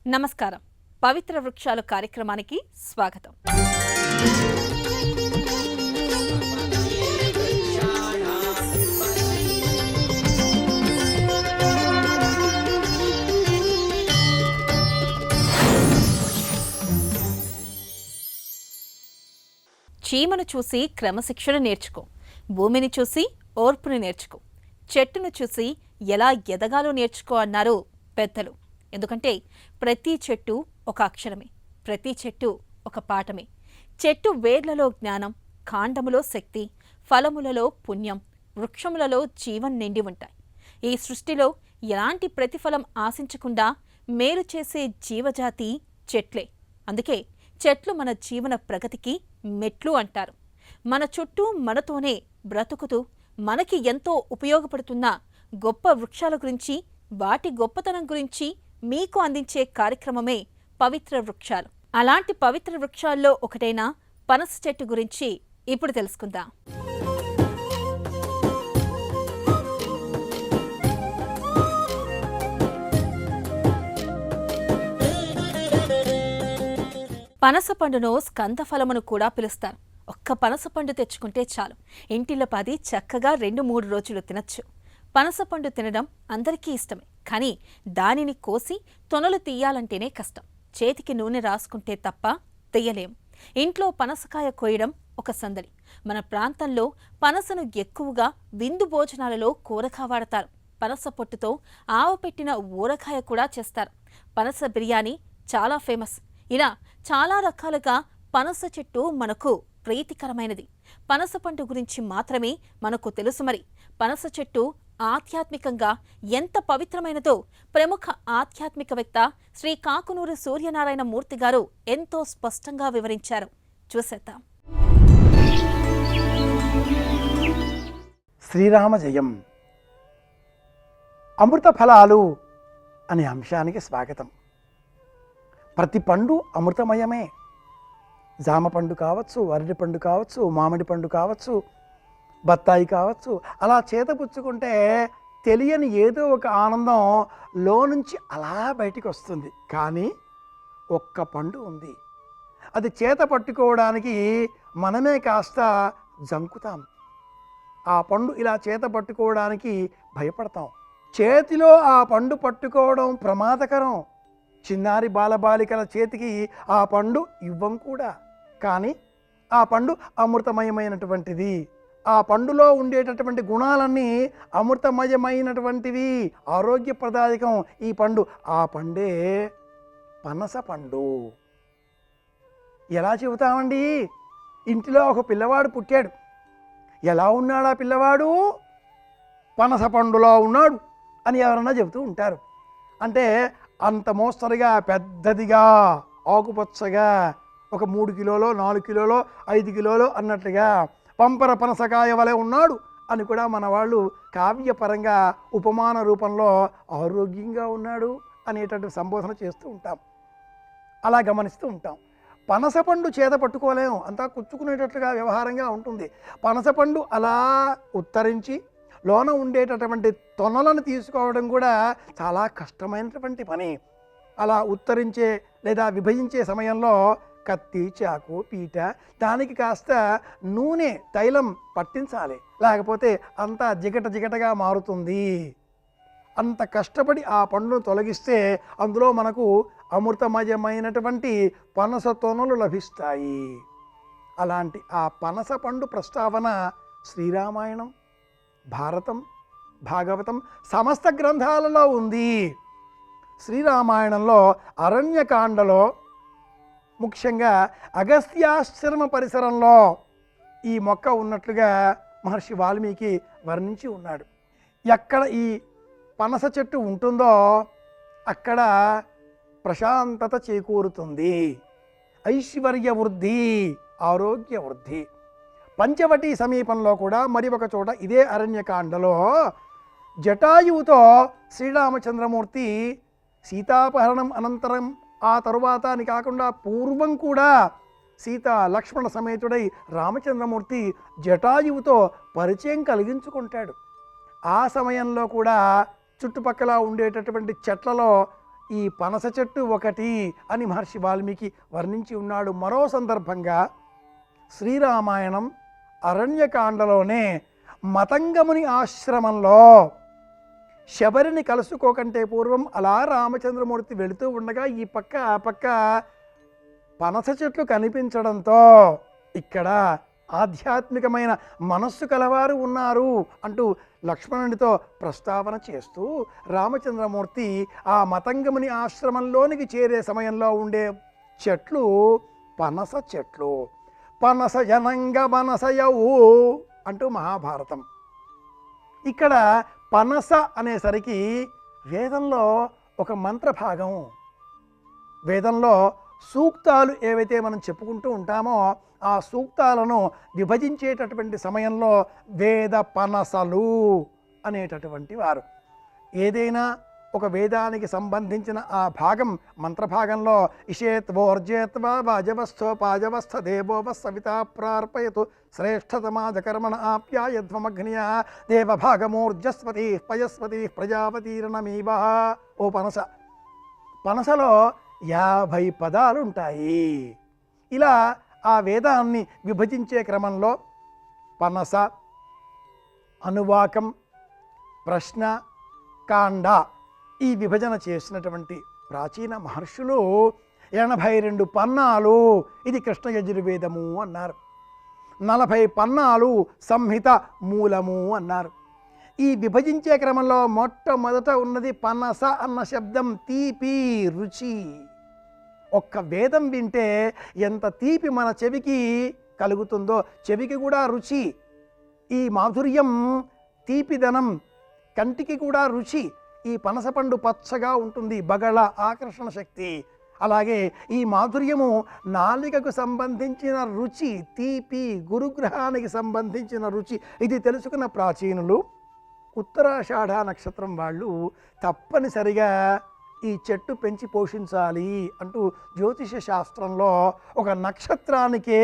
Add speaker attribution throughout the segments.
Speaker 1: నమస్కారం. పవిత్ర వృక్షాలు కార్యక్రమానికి స్వాగతం. చీమను చూసి క్రమశిక్షణ నేర్చుకో, భూమిని చూసి ఓర్పుని నేర్చుకో, చెట్టును చూసి ఎలా ఎదగాలో నేర్చుకో అన్నారు పెద్దలు. ఎందుకంటే ప్రతి చెట్టు ఒక అక్షరమే, ప్రతి చెట్టు ఒక పాఠమే. చెట్టు వేర్లలో జ్ఞానం, కాండములో శక్తి, ఫలములలో పుణ్యం, వృక్షములలో జీవం నిండి ఉంటాయి. ఈ సృష్టిలో ఎలాంటి ప్రతిఫలం ఆశించకుండా మేలు చేసే జీవజాతి చెట్లే. అందుకే చెట్లు మన జీవన ప్రగతికి మెట్లు అంటారు. మన చుట్టూ మనతోనే బ్రతుకుతూ మనకి ఎంతో ఉపయోగపడుతున్న గొప్ప వృక్షాల గురించి, వాటి గొప్పతనం గురించి మీకు అందించే కార్యక్రమమే పవిత్ర వృక్షాలు. అలాంటి పవిత్ర వృక్షాల్లో ఒకటైన పనస చెట్టు గురించి ఇప్పుడు తెలుసుకుందాం. పనస పండును స్కందఫలమును కూడా పిలుస్తారు. ఒక్క పనస పండు తెచ్చుకుంటే చాలు, ఇంటిలో 10 చక్కగా 2-3 రోజులు తినచ్చు. పనస పండు తినడం అందరికీ ఇష్టమే, కానీ దానిని కోసి తొనలు తీయాలంటేనే కష్టం. చేతికి నూనె రాసుకుంటే తప్ప తీయలేం. ఇంట్లో పనసకాయ కోయడం ఒక సందడి. మన ప్రాంతంలో పనసను ఎక్కువగా విందు భోజనాలలో కూరగా వాడతారు. పనస పొట్టుతో ఆవపెట్టిన ఊరగాయ కూడా చేస్తారు. పనస బిర్యానీ చాలా ఫేమస్. ఇలా చాలా రకాలుగా పనస చెట్టు మనకు ప్రీతికరమైనది. పనస పండు గురించి మాత్రమే మనకు తెలుసు. మరి పనస చెట్టు ఆధ్యాత్మికంగా ఎంత పవిత్రమైనదో ప్రముఖ ఆధ్యాత్మికవేత్త శ్రీ కాకునూరి సూర్యనారాయణ మూర్తి గారు ఎంతో స్పష్టంగా వివరించారు. చూసేద్దాం.
Speaker 2: శ్రీరామ జయం. అమృత ఫలాలు అనే అంశానికి స్వాగతం. ప్రతి పండు అమృతమయమే. జామ పండు కావచ్చు, అరటి పండు కావచ్చు, మామిడి పండు కావచ్చు, బత్తాయి కావచ్చు. అలా చేతపుచ్చుకుంటే తెలియని ఏదో ఒక ఆనందం నుంచి అలా బయటికి వస్తుంది. కానీ ఒక్క పండు ఉంది, అది చేత పట్టుకోవడానికి మనమే కాస్త జంకుతాం. ఆ పండు ఇలా చేత పట్టుకోవడానికి భయపడతాం. చేతిలో ఆ పండు పట్టుకోవడం ప్రమాదకరం. చిన్నారి బాలబాలికల చేతికి ఆ పండు ఇవ్వం కూడా. కానీ ఆ పండు అమృతమయమైనటువంటిది. ఆ పండులో ఉండేటటువంటి గుణాలన్నీ అమృతమయమైనటువంటివి, ఆరోగ్యప్రదాయకం ఈ పండు. ఆ పండే పనస పండు. ఎలా చెబుతామండి? ఇంటిలో ఒక పిల్లవాడు పుట్టాడు. ఎలా ఉన్నాడు ఆ పిల్లవాడు? పనస పండులో ఉన్నాడు అని ఎవరన్నా చెబుతూ ఉంటారు. అంటే అంత మోస్తరుగా, పెద్దదిగా, ఆకుపచ్చగా, ఒక 3 కిలోలో 4 కిలోలో 5 కిలోలో అన్నట్లుగా పంపర పనసకాయ వలె ఉన్నాడు అని కూడా మన వాళ్ళు కావ్యపరంగా ఉపమాన రూపంలో ఆరోగ్యంగా ఉన్నాడు అనేటటువంటి సంబోధన చేస్తూ ఉంటాం. అలా గమనిస్తూ ఉంటాం. పనసపండు చేత పట్టుకోలేము, అంతా కుచ్చుకునేటట్లుగా వ్యవహారంగా ఉంటుంది. పనసపండు అలా ఉత్తరించి లోన ఉండేటటువంటి తొనలను తీసుకోవడం కూడా చాలా కష్టమైనటువంటి పని. అలా ఉత్తరించే లేదా విభజించే సమయంలో కత్తి, చాకు, పీట, దానికి కాస్త నూనె, తైలం పట్టించాలి. లేకపోతే అంతా జిగటగా మారుతుంది. అంత కష్టపడి ఆ పండును తొలగిస్తే అందులో మనకు అమృతమయమైనటువంటి పనస తొనలు లభిస్తాయి. అలాంటి ఆ పనస పండు ప్రస్తావన శ్రీరామాయణం, భారతం, భాగవతం సమస్త గ్రంథాలలో ఉంది. శ్రీరామాయణంలో అరణ్యకాండలో ముఖ్యంగా అగస్త్యాశ్రమ పరిసరంలో ఈ మొక్క ఉన్నట్లుగా మహర్షి వాల్మీకి వర్ణించి ఉన్నాడు. ఎక్కడ ఈ పనస చెట్టు ఉంటుందో అక్కడ ప్రశాంతత చేకూరుతుంది, ఐశ్వర్య వృద్ధి, ఆరోగ్య వృద్ధి. పంచవటి సమీపంలో కూడా మరి ఒక చోట ఇదే అరణ్యకాండలో జటాయువుతో శ్రీరామచంద్రమూర్తి సీతాపహరణం అనంతరం, ఆ తరువాత అని కాకుండా పూర్వం కూడా సీత లక్ష్మణ సమేతుడై రామచంద్రమూర్తి జటాయువుతో పరిచయం కలిగించుకుంటాడు. ఆ సమయంలో కూడా చుట్టుపక్కల ఉండేటటువంటి చెట్లలో ఈ పనస చెట్టు ఒకటి అని మహర్షి వాల్మీకి వర్ణించి ఉన్నాడు. మరో సందర్భంగా శ్రీరామాయణం అరణ్యకాండలోనే మతంగముని ఆశ్రమంలో శబరిని కలుసుకోకంటే పూర్వం అలా రామచంద్రమూర్తి వెళుతూ ఉండగా ఈ పక్క ఆ పక్క పనస చెట్లు కనిపించడంతో ఇక్కడ ఆధ్యాత్మికమైన మనస్సు కలవారు ఉన్నారు అంటూ లక్ష్మణుడితో ప్రస్తావన చేస్తూ రామచంద్రమూర్తి ఆ మతంగముని ఆశ్రమంలోనికి చేరే సమయంలో ఉండే చెట్లు పనస చెట్లు. పనస జనంగ మనసయవు అంటూ మహాభారతం. ఇక్కడ పనస అనేసరికి వేదంలో ఒక మంత్రభాగం, వేదంలో సూక్తాలు ఏవైతే మనం చెప్పుకుంటూ ఉంటామో ఆ సూక్తాలను విభజించేటటువంటి సమయంలో వేద పనసలు అనేటటువంటి వారు. ఏదైనా ఒక వేదానికి సంబంధించిన ఆ భాగం మంత్రభాగంలో ఇషేత్వోర్జేత్వా వాజవస్థో పాజవస్థ దేవోవ సవితా ప్రార్పయతు శ్రేష్ఠతమాజకర్మణ ఆప్యాయధ్వమగ్నియ దేవభాగమూర్జస్వతి పయస్వతి ప్రజాపతిరణమీవ. ఓ పనస, పనసలో 50 పదాలు ఉంటాయి. ఇలా ఆ వేదాన్ని విభజించే క్రమంలో పనస, అనువాకం, ప్రశ్న, కాండ ఈ విభజన చేసినటువంటి ప్రాచీన మహర్షులు 82 పన్నాలు ఇది కృష్ణ యజుర్వేదము అన్నారు. 40 పన్నాలు సంహిత మూలము అన్నారు. ఈ విభజించే క్రమంలో మొట్టమొదట ఉన్నది పనస అన్న శబ్దం, తీపి, రుచి. ఒక్క వేదం వింటే ఎంత తీపి మన చెవికి కలుగుతుందో చెవికి కూడా రుచి. ఈ మాధుర్యం, తీపిదనం కంటికి కూడా రుచి. ఈ పనసపండు పచ్చగా ఉంటుంది, బగళ ఆకర్షణ శక్తి. అలాగే ఈ మాధుర్యము నాలికకు సంబంధించిన రుచి, తీపి గురుగ్రహానికి సంబంధించిన రుచి. ఇది తెలుసుకున్న ప్రాచీనులు ఉత్తరాషాఢ నక్షత్రం వాళ్ళు తప్పనిసరిగా ఈ చెట్టు పెంచి పోషించాలి అంటూ జ్యోతిష శాస్త్రంలో ఒక నక్షత్రానికే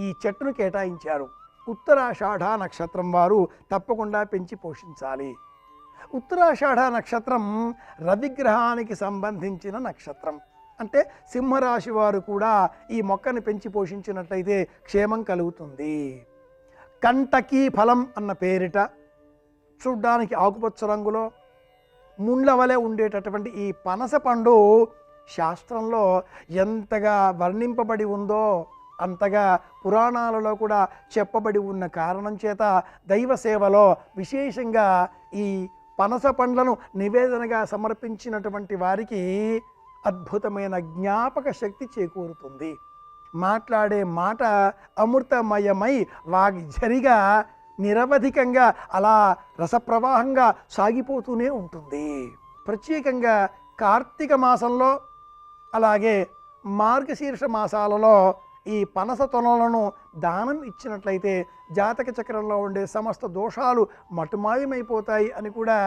Speaker 2: ఈ చెట్టును కేటాయించారు. ఉత్తరాషాఢ నక్షత్రం వారు తప్పకుండా పెంచి పోషించాలి. ఉత్తరాషాఢ నక్షత్రం రవిగ్రహానికి సంబంధించిన నక్షత్రం. అంటే సింహరాశి వారు కూడా ఈ మొక్కని పెంచి పోషించినట్లయితే క్షేమం కలుగుతుంది. కంటకీ ఫలం అన్న పేరిట చూడ్డానికి ఆకుపచ్చ రంగులో ముండ్ల వలె ఉండేటటువంటి ఈ పనస పండు శాస్త్రంలో ఎంతగా వర్ణింపబడి ఉందో అంతగా పురాణాలలో కూడా చెప్పబడి ఉన్న కారణం చేత దైవ సేవలో విశేషంగా ఈ పనస పండ్లను నివేదనగా సమర్పించినటువంటి వారికి అద్భుతమైన జ్ఞాపక శక్తి చేకూరుతుంది. మాట్లాడే మాట అమృతమయమై వాగ్జరిగా నిరవధికంగా అలా రసప్రవాహంగా సాగిపోతూనే ఉంటుంది. ప్రత్యేకంగా కార్తీక మాసంలో అలాగే మార్గశీర్ష మాసాలలో ఈ పనస తొనలను దానం ఇచ్చినట్లయితే జాతక చక్రంలో ఉండే సమస్త దోషాలు మటుమాయమైపోతాయి అని కూడా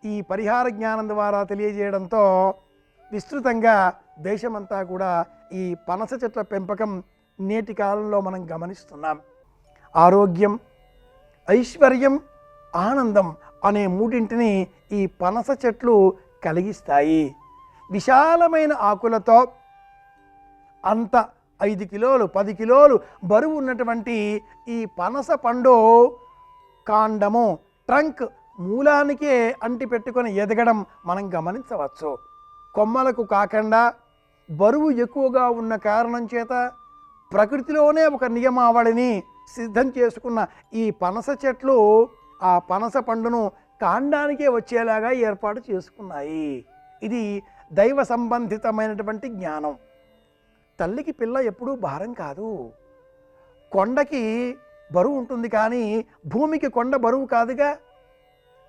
Speaker 2: ఈ పరిహార జ్ఞానం ద్వారా తెలియజేయడంతో విస్తృతంగా దేశమంతా కూడా ఈ పనస చెట్ల పెంపకం నేటి కాలంలో మనం గమనిస్తున్నాం. ఆరోగ్యం, ఐశ్వర్యం, ఆనందం అనే మూడింటిని ఈ పనస చెట్లు కలిగిస్తాయి. విశాలమైన ఆకులతో అంత 5 కిలోలు 10 కిలోలు బరువు ఉన్నటువంటి ఈ పనస పండు కాండము, ట్రంక్ మూలానికే అంటి పెట్టుకొని ఎదగడం మనం గమనించవచ్చు. కొమ్మలకు కాకుండా బరువు ఎక్కువగా ఉన్న కారణం చేత ప్రకృతిలోనే ఒక నియమావళిని సిద్ధం చేసుకున్న ఈ పనస చెట్లు ఆ పనస పండును కాండానికే వచ్చేలాగా ఏర్పాటు చేసుకున్నాయి. ఇది దైవ సంబంధితమైనటువంటి జ్ఞానం. తల్లికి పిల్ల ఎప్పుడూ భారం కాదు. కొండకి బరువు ఉంటుంది కానీ భూమికి కొండ బరువు కాదుగా.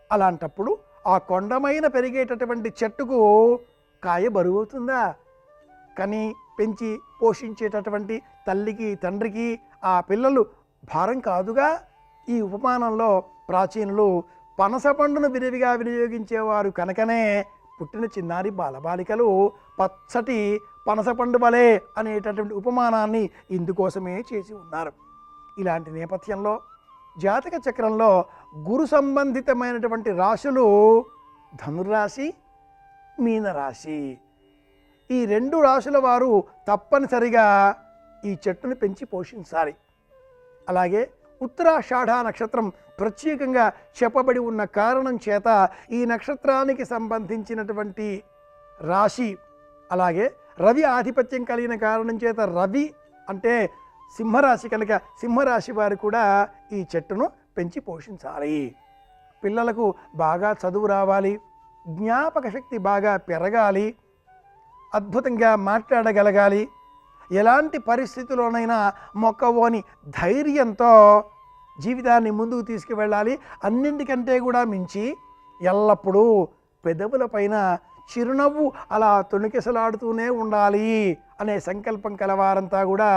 Speaker 2: అలాంటప్పుడు ఆ కొండమైన పెరిగేటటువంటి చెట్టుకు కాయ బరువు అవుతుందా? కానీ పెంచి పోషించేటటువంటి తల్లికి తండ్రికి ఆ పిల్లలు భారం కాదుగా. ఈ ఉపమానంలో ప్రాచీనులు పనస పండును విరివిగా వినియోగించేవారు కనుకనే పుట్టిన చిన్నారి బాలబాలికలు పచ్చటి పనసపండు వలె అనేటటువంటి ఉపమానాన్ని ఇందుకోసమే చేసి ఉన్నారు. ఇలాంటి నేపథ్యంలో జాతక చక్రంలో గురు సంబంధితమైనటువంటి రాశులు ధనుర్రాశి, మీనరాశి. ఈ 2 రాశుల వారు తప్పనిసరిగా ఈ చెట్టును పెంచి పోషించాలి. అలాగే ఉత్తరాషాఢ నక్షత్రం ప్రత్యేకంగా చెప్పబడి ఉన్న కారణం చేత ఈ నక్షత్రానికి సంబంధించినటువంటి రాశి, అలాగే రవి ఆధిపత్యం కలిగిన కారణం చేత రవి అంటే సింహరాశి కనుక సింహరాశి వారు కూడా ఈ చెట్టును పెంచి పోషించాలి. పిల్లలకు బాగా చదువు రావాలి, జ్ఞాపక శక్తి బాగా పెరగాలి, అద్భుతంగా మాట్లాడగలగాలి, ఎలాంటి పరిస్థితుల్లోనైనా మొక్కవోని ధైర్యంతో జీవితాన్ని ముందుకు తీసుకువెళ్ళాలి. అన్నింటికంటే కూడా మించి ఎల్లప్పుడూ పెదవుల పైన చిరునవ్వు అలా తొణికిసలాడుతూనే ఉండాలి అనే సంకల్పం కలవారంతా కూడా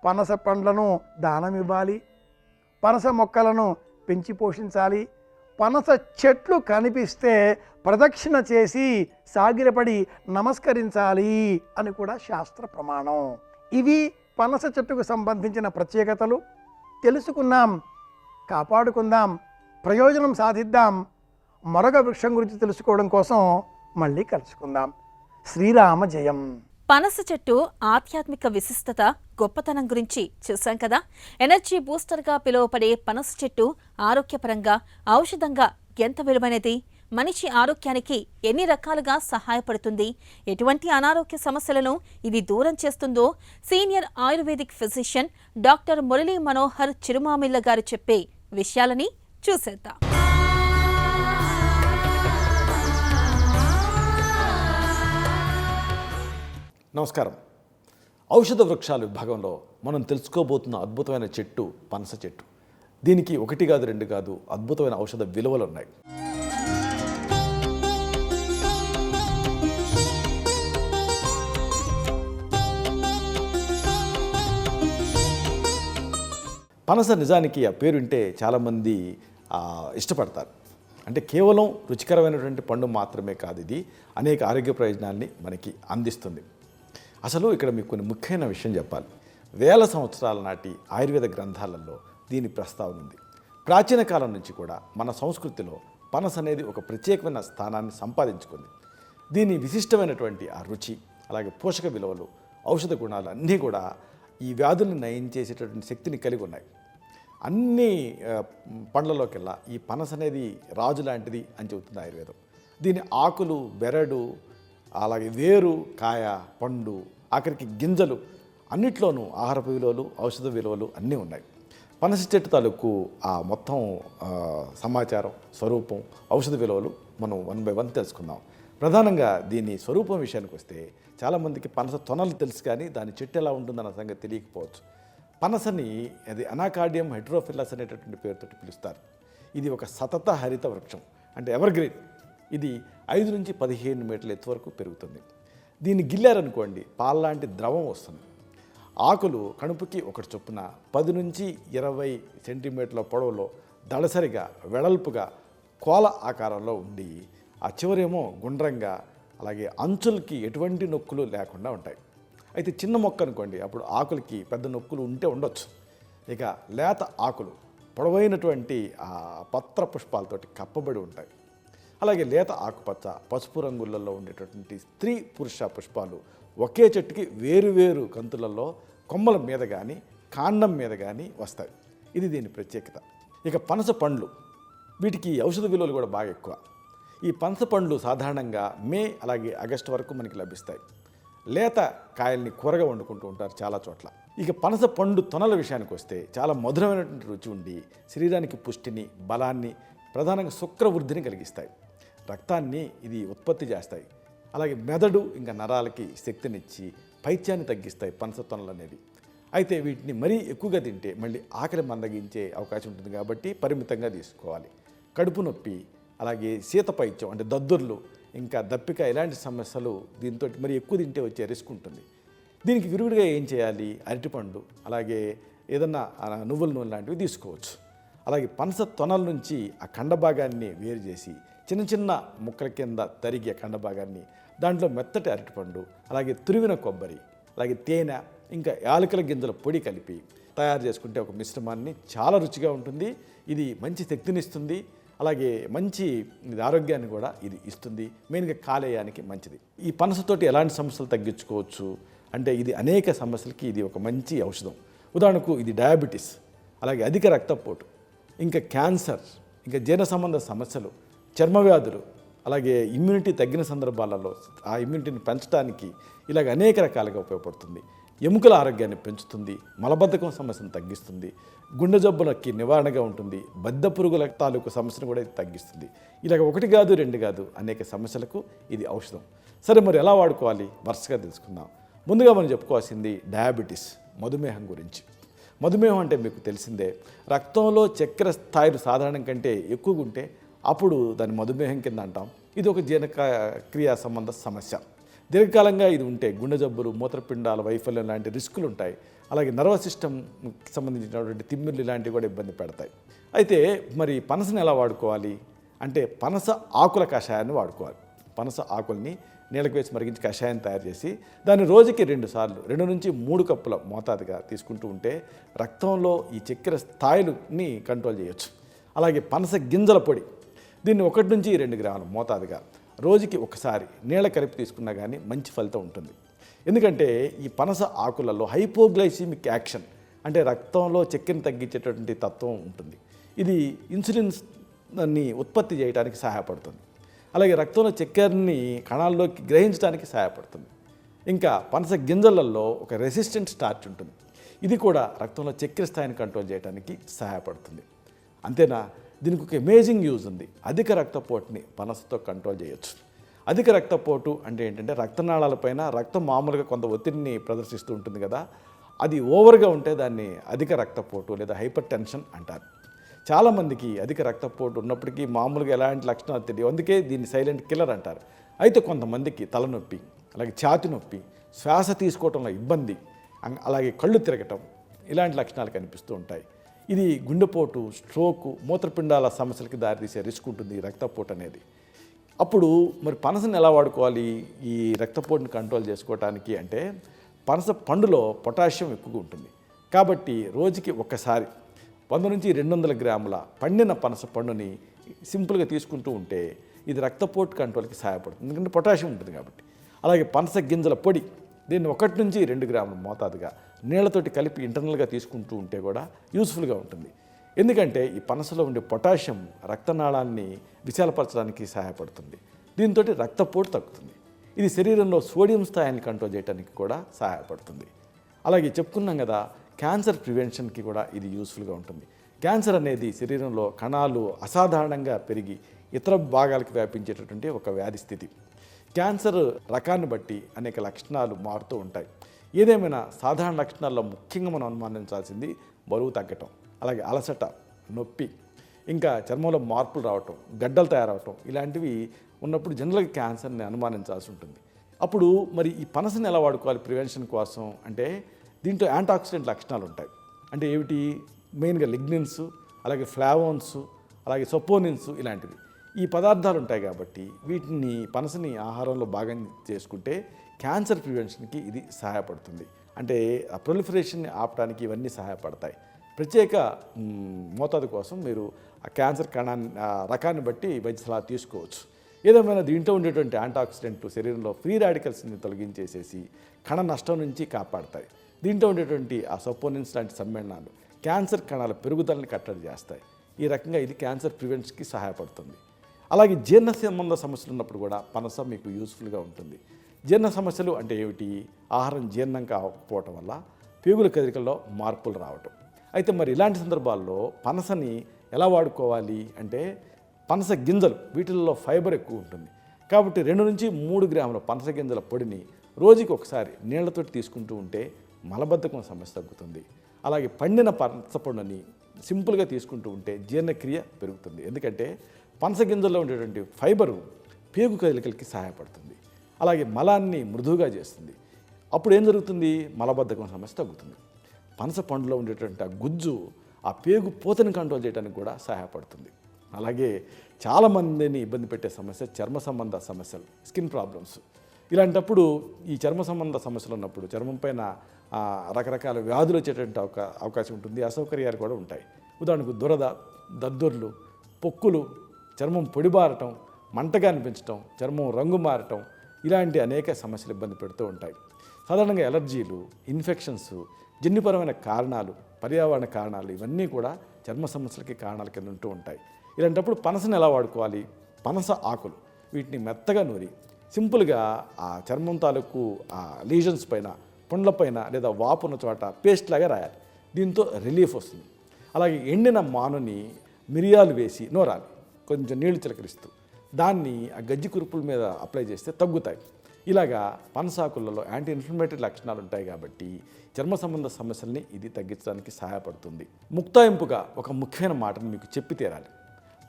Speaker 2: పనస పండ్లను దానమివ్వాలి, పనస మొక్కలను పెంచి పోషించాలి. పనస చెట్లు కనిపిస్తే ప్రదక్షిణ చేసి సాగిలపడి నమస్కరించాలి అని కూడా శాస్త్ర ప్రమాణం. ఇవి పనస చెట్టుకు సంబంధించిన ప్రత్యేకతలు. తెలుసుకున్నాం, కాపాడుకుందాం, ప్రయోజనం సాధిద్దాం. మరొక వృక్షం గురించి తెలుసుకోవడం కోసం మళ్ళీ కలుసుకుందాం. శ్రీరామ జయం.
Speaker 1: పనస చెట్టు ఆధ్యాత్మిక విశిష్టత, గొప్పతనం గురించి చూశాం కదా. ఎనర్జీ బూస్టర్గా పిలువబడే పనస చెట్టు ఆరోగ్యపరంగా, ఔషధంగా ఎంత విలువైనది, మనిషి ఆరోగ్యానికి ఎన్ని రకాలుగా సహాయపడుతుంది, ఎటువంటి అనారోగ్య సమస్యలను ఇది దూరం చేస్తుందో senior ayurvedic physician doctor Murali Manohar Chirumamilla గారు చెప్పే విషయాలని చూసేద్దాం.
Speaker 3: నమస్కారం. ఔషధ వృక్షాల విభాగంలో మనం తెలుసుకోబోతున్న అద్భుతమైన చెట్టు పనస చెట్టు. దీనికి 1 కాదు 2 కాదు అద్భుతమైన ఔషధ విలువలు ఉన్నాయి. పనస నిజానికి ఆ పేరు వింటే చాలామంది ఇష్టపడతారు. అంటే కేవలం రుచికరమైనటువంటి పండు మాత్రమే కాదు, ఇది అనేక ఆరోగ్య ప్రయోజనాల్ని మనకి అందిస్తుంది. అసలు ఇక్కడ మీకు కొన్ని ముఖ్యమైన విషయం చెప్పాలి. వేల సంవత్సరాల నాటి ఆయుర్వేద గ్రంథాలలో దీని ప్రస్తావన ఉంది. ప్రాచీన కాలం నుంచి కూడా మన సంస్కృతిలో పనస అనేది ఒక ప్రత్యేకమైన స్థానాన్ని సంపాదించుకుంది. దీని విశిష్టమైనటువంటి ఆ రుచి, అలాగే పోషక విలువలు, ఔషధ గుణాలు అన్నీ కూడా ఈ వ్యాధుల్ని నయం చేసేటటువంటి శక్తిని కలిగి ఉన్నాయి. అన్ని పండ్లలోకెల్లా ఈ పనస అనేది రాజు లాంటిది అని చెబుతుంది ఆయుర్వేదం. దీని ఆకులు, బెరడు, అలాగే వేరు, కాయ, పండు, ఆఖరికి గింజలు అన్నిట్లోనూ ఆహారపు విలువలు, ఔషధ విలువలు అన్నీ ఉన్నాయి. పనస చెట్టు తాలూకు ఆ మొత్తం సమాచారం, స్వరూపం, ఔషధ విలువలు మనం 1 by 1 తెలుసుకుందాం. ప్రధానంగా దీని స్వరూపం విషయానికి వస్తే చాలామందికి పనస తొనలు తెలుసు, కానీ దాని చెట్టు ఎలా ఉంటుందన్న సంగతి తెలియకపోవచ్చు. పనసని అది అనాకార్డియం హెట్రోఫిల్లస్ అనేటటువంటి పేరుతో పిలుస్తారు. ఇది ఒక సతత హరిత వృక్షం, అంటే ఎవర్గ్రీన్. ఇది 5 నుంచి 15 మీటర్ల ఎత్తు వరకు పెరుగుతుంది. దీన్ని గిల్లారనుకోండి పాల్లాంటి ద్రవం వస్తుంది. ఆకులు కణుపుకి 1 చొప్పున 10 నుంచి 20 సెంటీమీటర్ల పొడవులో దళసరిగా, వెడల్పుగా, కోల ఆకారంలో ఉండి ఆ చివరేమో గుండ్రంగా, అలాగే అంచులకి ఎటువంటి నొక్కులు లేకుండా ఉంటాయి. అయితే చిన్న మొక్క అనుకోండి, అప్పుడు ఆకులకి పెద్ద నొక్కులు ఉంటే ఉండొచ్చు. ఇక లేత ఆకులు పొడవైనటువంటి ఆ పత్ర పుష్పాలతోటి కప్పబడి ఉంటాయి. అలాగే లేత ఆకుపచ్చ, పసుపు రంగులలో ఉండేటటువంటి స్త్రీ పురుష పుష్పాలు ఒకే చెట్టుకి వేరువేరు కంతులలో కొమ్మల మీద కానీ కాండం మీద కానీ వస్తాయి. ఇది దీని ప్రత్యేకత. ఇక పనస పండ్లు, వీటికి ఔషధ విలువలు కూడా బాగా ఎక్కువ. ఈ పనస పండ్లు సాధారణంగా మే అలాగే ఆగస్టు వరకు మనకి లభిస్తాయి. లేత కాయల్ని కూరగా వండుకుంటూ ఉంటారు చాలా చోట్ల. ఇక పనస పండు తొనల విషయానికి వస్తే చాలా మధురమైనటువంటి రుచి ఉండి శరీరానికి పుష్టిని, బలాన్ని, ప్రధానంగా శుక్రవృద్ధిని కలిగిస్తాయి. రక్తాన్ని ఇది ఉత్పత్తి చేస్తాయి. అలాగే మెదడు ఇంకా నరాలకి శక్తినిచ్చి పైత్యాన్ని తగ్గిస్తాయి పనస తొనలు అనేవి. అయితే వీటిని మరీ ఎక్కువగా తింటే మళ్ళీ ఆకలి మందగించే అవకాశం ఉంటుంది కాబట్టి పరిమితంగా తీసుకోవాలి. కడుపు నొప్పి, అలాగే శీతపైత్యం అంటే దద్దుర్లు, ఇంకా దప్పిక, ఇలాంటి సమస్యలు దీంతో మరి ఎక్కువ తింటే వచ్చే రిస్క్ ఉంటుంది. దీనికి విరుగుడుగా ఏం చేయాలి? అరటిపండు, అలాగే ఏదన్నా నువ్వుల నూనె లాంటివి తీసుకోవచ్చు. అలాగే పనస తొనల నుంచి ఆ కండభాగాన్ని వేరు చేసి చిన్న చిన్న ముక్కల కింద తరిగి ఆ కండభాగాన్ని దాంట్లో మెత్తటి అరటిపండు, అలాగే తురివిన కొబ్బరి, అలాగే తేనె, ఇంకా యాలకుల గింజల పొడి కలిపి తయారు చేసుకుంటే ఒక మిశ్రమాన్ని చాలా రుచిగా ఉంటుంది. ఇది మంచి శక్తినిస్తుంది. అలాగే మంచి ఇది ఆరోగ్యాన్ని కూడా ఇది ఇస్తుంది. మెయిన్గా కాలేయానికి మంచిది. ఈ పనసతోటి ఎలాంటి సమస్యలు తగ్గించుకోవచ్చు అంటే ఇది అనేక సమస్యలకి ఇది ఒక మంచి ఔషధం. ఉదాహరణకు ఇది డయాబెటీస్, అలాగే అధిక రక్తపోటు, ఇంకా క్యాన్సర్, ఇంకా జీర్ణ సంబంధ సమస్యలు, చర్మ వ్యాధులు, అలాగే ఇమ్యూనిటీ తగ్గిన సందర్భాలలో ఆ ఇమ్యూనిటీని పెంచడానికి ఇలాగ అనేక రకాలుగా ఉపయోగపడుతుంది. ఎముకల ఆరోగ్యాన్ని పెంచుతుంది, మలబద్ధకం సమస్యను తగ్గిస్తుంది, గుండె జబ్బులకి నివారణగా ఉంటుంది, బద్ధ పురుగుల తాలూకు సమస్యను కూడా ఇది తగ్గిస్తుంది. ఇలాగ ఒకటి కాదు రెండు కాదు అనేక సమస్యలకు ఇది ఔషధం. సరే, మరి ఎలా వాడుకోవాలి వరుసగా తెలుసుకుందాం. ముందుగా మనం చెప్పుకోవాల్సింది డయాబెటీస్, మధుమేహం గురించి. మధుమేహం అంటే మీకు తెలిసిందే, రక్తంలో చక్కెర స్థాయిలు సాధారణం కంటే ఎక్కువగా ఉంటే అప్పుడు దాన్ని మధుమేహం కింద అంటాం. ఇది ఒక జీర్ణక్రియా సంబంధ సమస్య. దీర్ఘకాలంగా ఇది ఉంటే గుండె జబ్బులు, మూత్రపిండాల వైఫల్యం లాంటి రిస్కులు ఉంటాయి. అలాగే నర్వస్ సిస్టమ్కి సంబంధించినటువంటి తిమ్మిర్లు ఇలాంటివి కూడా ఇబ్బంది పెడతాయి. అయితే మరి పనసని ఎలా వాడుకోవాలి అంటే పనస ఆకుల కషాయాన్ని వాడుకోవాలి. పనస ఆకుల్ని నీళ్ళకి వేసి మరిగించి కషాయం తయారు చేసి దాన్ని రోజుకి 2 సార్లు 2 నుంచి 3 కప్పుల మోతాదుగా తీసుకుంటూ ఉంటే రక్తంలో ఈ చక్కెర స్థాయిలని కంట్రోల్ చేయొచ్చు. అలాగే పనస గింజల పొడి, దీన్ని 1 నుంచి 2 గ్రాముల మోతాదుగా రోజుకి ఒకసారి నీళ్ళ కలిపి తీసుకున్నా కానీ మంచి ఫలితం ఉంటుంది. ఎందుకంటే ఈ పనస ఆకులలో హైపోగ్లైసిమిక్ యాక్షన్ అంటే రక్తంలో చక్కెరను తగ్గించేటటువంటి తత్వం ఉంటుంది. ఇది ఇన్సులిన్ని ఉత్పత్తి చేయడానికి సహాయపడుతుంది. అలాగే రక్తంలో చక్కెరని కణాల్లోకి గ్రహించడానికి సహాయపడుతుంది. ఇంకా పనస గింజలలో ఒక రెసిస్టెంట్ స్టార్చ్ ఉంటుంది. ఇది కూడా రక్తంలో చక్కెర స్థాయిని కంట్రోల్ చేయడానికి సహాయపడుతుంది. అంతేనా, దీనికి ఒక అమేజింగ్ యూజ్ ఉంది. అధిక రక్తపోటుని పనసతో కంట్రోల్ చేయొచ్చు. అధిక రక్తపోటు అంటే ఏంటంటే రక్తనాళాలపైన రక్తం మామూలుగా కొంత ఒత్తిడిని ప్రదర్శిస్తూ ఉంటుంది కదా, అది ఓవర్గా ఉంటే దాన్ని అధిక రక్తపోటు లేదా హైపర్ టెన్షన్ అంటారు. చాలామందికి అధిక రక్తపోటు ఉన్నప్పటికీ మామూలుగా ఎలాంటి లక్షణాలు తెలియవు, అందుకే దీన్ని సైలెంట్ కిల్లర్ అంటారు. అయితే కొంతమందికి తలనొప్పి, అలాగే ఛాతి నొప్పి, శ్వాస తీసుకోవడంలో ఇబ్బంది, అలాగే కళ్ళు తిరగటం ఇలాంటి లక్షణాలు కనిపిస్తూ ఉంటాయి. ఇది గుండెపోటు, స్ట్రోకు, మూత్రపిండాల సమస్యలకి దారితీసే రిస్క్ ఉంటుంది రక్తపోటు అనేది. అప్పుడు మరి పనసని ఎలా వాడుకోవాలి ఈ రక్తపోటుని కంట్రోల్ చేసుకోవడానికి అంటే పనస పండులో పొటాషియం ఎక్కువగా ఉంటుంది. కాబట్టి రోజుకి ఒక్కసారి 100 నుంచి 200 గ్రాముల పండిన పనస పండుని సింపుల్గా తీసుకుంటూ ఉంటే ఇది రక్తపోటు కంట్రోల్కి సహాయపడుతుంది, ఎందుకంటే పొటాషియం ఉంటుంది కాబట్టి. అలాగే పనస గింజల పొడి, దీన్ని 1 నుంచి 2 గ్రాముల మోతాదుగా నీళ్లతోటి కలిపి ఇంటర్నల్గా తీసుకుంటూ ఉంటే కూడా యూస్ఫుల్గా ఉంటుంది. ఎందుకంటే ఈ పనసలో ఉండే పొటాషియం రక్తనాళాన్ని విశాలపరచడానికి సహాయపడుతుంది. దీంతో రక్తపోటు తగ్గుతుంది. ఇది శరీరంలో సోడియం స్థాయిని కంట్రోల్ చేయడానికి కూడా సహాయపడుతుంది. అలాగే చెప్పుకున్నాం కదా, క్యాన్సర్ ప్రివెన్షన్కి కూడా ఇది యూస్ఫుల్గా ఉంటుంది. క్యాన్సర్ అనేది శరీరంలో కణాలు అసాధారణంగా పెరిగి ఇతర భాగాలకు వ్యాపించేటటువంటి ఒక వ్యాధి స్థితి. క్యాన్సర్ రకాన్ని బట్టి అనేక లక్షణాలు మారుతూ ఉంటాయి. ఏదేమైనా సాధారణ లక్షణాల్లో ముఖ్యంగా మనం అనుమానించాల్సింది బరువు తగ్గటం, అలాగే అలసట, నొప్పి, ఇంకా చర్మంలో మార్పులు రావటం, గడ్డలు తయారవటం ఇలాంటివి ఉన్నప్పుడు జనరల్గా క్యాన్సర్ని అనుమానించాల్సి ఉంటుంది. అప్పుడు మరి ఈ పనసని ఎలా వాడుకోవాలి ప్రివెన్షన్ కోసం అంటే దీంట్లో యాంటాక్సిడెంట్ లక్షణాలు ఉంటాయి. అంటే ఏమిటి, మెయిన్గా లిగ్నిన్స్, అలాగే ఫ్లావోన్స్, అలాగే సొపోనిన్స్ ఇలాంటివి ఈ పదార్థాలు ఉంటాయి. కాబట్టి వీటిని పనసని ఆహారంలో భాగం చేసుకుంటే క్యాన్సర్ ప్రివెన్షన్కి ఇది సహాయపడుతుంది. అంటే ఆ ప్రొలిఫరేషన్ని ఆపడానికి ఇవన్నీ సహాయపడతాయి. ప్రత్యేక మోతాదు కోసం మీరు ఆ క్యాన్సర్ రకాన్ని బట్టి వైద్య సలహా తీసుకోవచ్చు. ఏదేమైనా దీంట్లో ఉండేటువంటి యాంటాక్సిడెంట్లు శరీరంలో ఫ్రీ రాడికల్స్ని తొలగించేసేసి కణ నష్టం నుంచి కాపాడతాయి. దీంట్లో ఉండేటువంటి ఆ సపోనిన్స్ లాంటి సమ్మేళనాలు క్యాన్సర్ కణాల పెరుగుదలని కట్టడి చేస్తాయి. ఈ రకంగా ఇది క్యాన్సర్ ప్రివెన్షన్కి సహాయపడుతుంది. అలాగే జీర్ణ సంబంధ సమస్యలు ఉన్నప్పుడు కూడా పనస మీకు యూస్ఫుల్గా ఉంటుంది. జీర్ణ సమస్యలు అంటే ఏమిటి, ఆహారం జీర్ణం కాకపోవటం వల్ల పేగుల కదలికల్లో మార్పులు రావటం. అయితే మరి ఇలాంటి సందర్భాల్లో పనసని ఎలా వాడుకోవాలి అంటే పనస గింజలు వీటిల్లో ఫైబర్ ఎక్కువ ఉంటుంది. కాబట్టి 2 నుంచి 3 గ్రాముల పనస గింజల పొడిని రోజుకి ఒకసారి నీళ్లతోటి తీసుకుంటూ ఉంటే మలబద్ధకం సమస్య తగ్గుతుంది. అలాగే పండిన పనస పండుని సింపుల్గా తీసుకుంటూ ఉంటే జీర్ణక్రియ పెరుగుతుంది. ఎందుకంటే పనస గింజల్లో ఉండేటువంటి ఫైబరు పేగు కదలికలకి సహాయపడుతుంది. అలాగే మలాన్ని మృదువుగా చేస్తుంది. అప్పుడు ఏం జరుగుతుంది, మలబద్ధకం సమస్య తగ్గుతుంది. పనస పండులో ఉండేటువంటి ఆ గుజ్జు ఆ పేగు పూతని కంట్రోల్ చేయడానికి కూడా సహాయపడుతుంది. అలాగే చాలామందిని ఇబ్బంది పెట్టే సమస్య చర్మ సంబంధ సమస్యలు, స్కిన్ ప్రాబ్లమ్స్. ఇలాంటప్పుడు ఈ చర్మ సంబంధ సమస్యలు ఉన్నప్పుడు చర్మం పైన రకరకాల వ్యాధులు వచ్చేటువంటి అవకాశం ఉంటుంది. అసౌకర్యాలు కూడా ఉంటాయి. ఉదాహరణకు దురద, దద్దుర్లు, పొక్కులు, చర్మం పొడిబారటం, మంటగా అనిపించటం, చర్మం రంగు మారటం, ఇలాంటి అనేక సమస్యలు ఇబ్బంది పెడుతూ ఉంటాయి. సాధారణంగా ఎలర్జీలు, ఇన్ఫెక్షన్స్, జన్యుపరమైన కారణాలు, పర్యావరణ కారణాలు ఇవన్నీ కూడా చర్మ సమస్యలకి కారణాల కింద ఉంటూ ఉంటాయి. ఇలాంటప్పుడు పనసను ఎలా వాడుకోవాలి? పనస ఆకులు వీటిని మెత్తగా నూరి సింపుల్గా ఆ చర్మం తాలూకు ఆ లీజన్స్ పైన, పుండ్లపైన లేదా వాపున్న చోట పేస్ట్ లాగా రాయాలి. దీంతో రిలీఫ్ వస్తుంది. అలాగే ఎండిన మానుని మిరియాలు వేసి నూరాలి, కొంచెం నీళ్లు చిలకరిస్తూ. దాన్ని ఆ గజ్జి కురుపుల మీద అప్లై చేస్తే తగ్గుతాయి. ఇలాగా పనసాకులలో యాంటీ ఇన్ఫ్లమేటరీ లక్షణాలు ఉంటాయి కాబట్టి చర్మ సంబంధ సమస్యల్ని ఇది తగ్గించడానికి సహాయపడుతుంది. ముక్తాయింపుగా ఒక ముఖ్యమైన మాటను మీకు చెప్పి తీరాలి.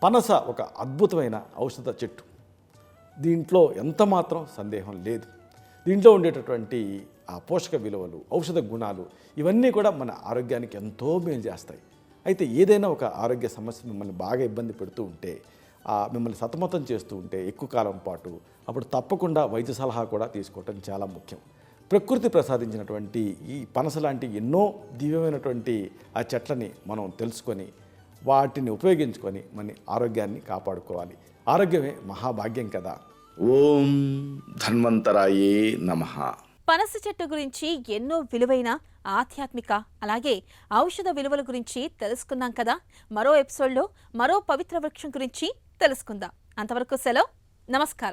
Speaker 3: పనస ఒక అద్భుతమైన ఔషధ చెట్టు. దీంట్లో ఎంత మాత్రం సందేహం లేదు. దీంట్లో ఉండేటటువంటి ఆ పోషక విలువలు, ఔషధ గుణాలు ఇవన్నీ కూడా మన ఆరోగ్యానికి ఎంతో మేలు చేస్తాయి. అయితే ఏదైనా ఒక ఆరోగ్య సమస్య మిమ్మల్ని బాగా ఇబ్బంది పెడుతూ ఉంటే, మిమ్మల్ని సతమతం చేస్తూ ఉంటే ఎక్కువ కాలం పాటు, అప్పుడు తప్పకుండా వైద్య సలహా కూడా తీసుకోవటం చాలా ముఖ్యం. ప్రకృతి ప్రసాదించినటువంటి ఈ పనస లాంటి ఎన్నో దివ్యమైనటువంటి ఆ చెట్లని మనం తెలుసుకొని వాటిని ఉపయోగించుకొని మన ఆరోగ్యాన్ని కాపాడుకోవాలి. ఆరోగ్యమే మహాభాగ్యం కదా.
Speaker 4: ఓం ధన్వంతరాయే నమః.
Speaker 1: పనస చెట్టు గురించి ఎన్నో విలువైన ఆధ్యాత్మిక అలాగే ఔషధ విలువల గురించి తెలుసుకున్నాం కదా. మరో ఎపిసోడ్లో మరో పవిత్ర వృక్షం గురించి తెలుసుకుందాం. అంతవరకు సెలవు. నమస్కారం.